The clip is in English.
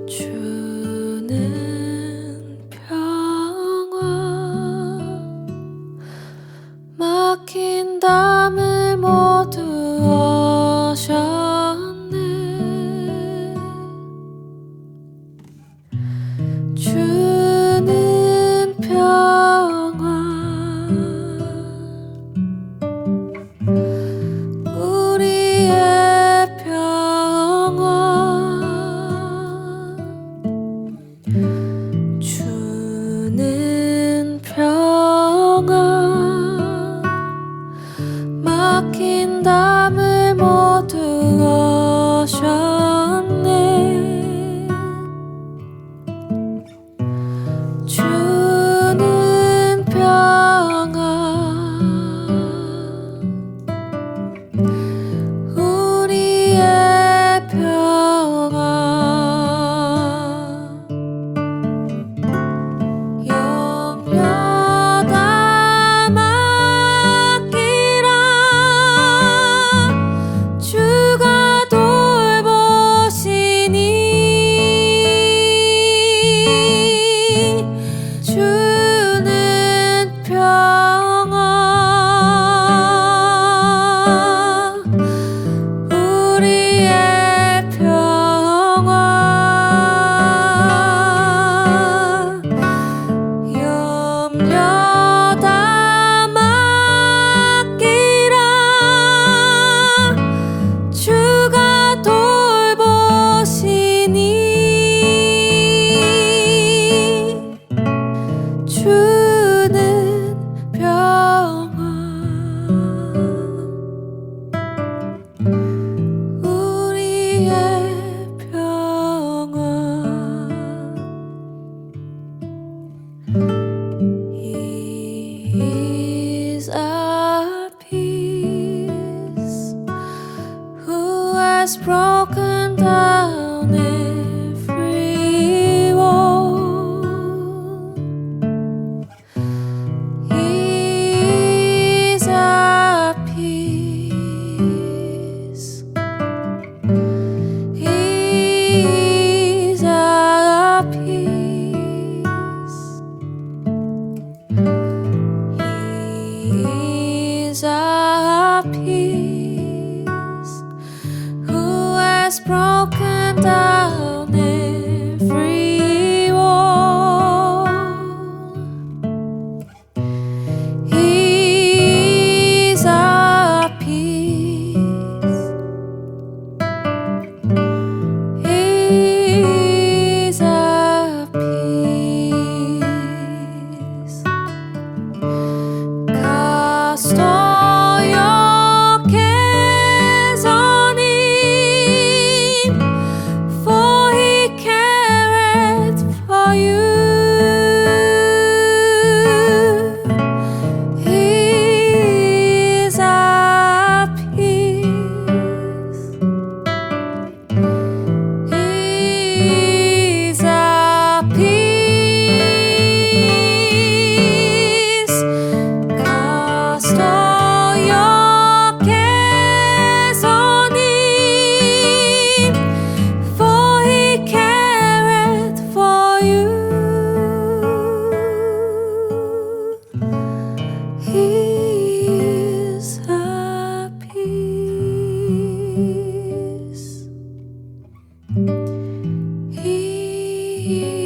주는 평화 막힌 담을 모두 어셨네. 주는 평화 우리의 평화 주는 평화 막힌 담을 모두 어셨네. 주는 평화 우리의 평화 염려다 맡기라. 주가 돌보시니 주는 평화 우리의 평화 염려다 맡기라. 주가 돌보시니 주는 평화 우리의 평화 He is our peace who has broken down every wall. He is our peace. He is our peace. He is our peace who has broken down every wall. He is our peace. He is our peace. Cast all your cares on Him, for He careth for you. He is our peace. He is our peace. Cast all your cares on Him, for He careth for you. He is our peace. He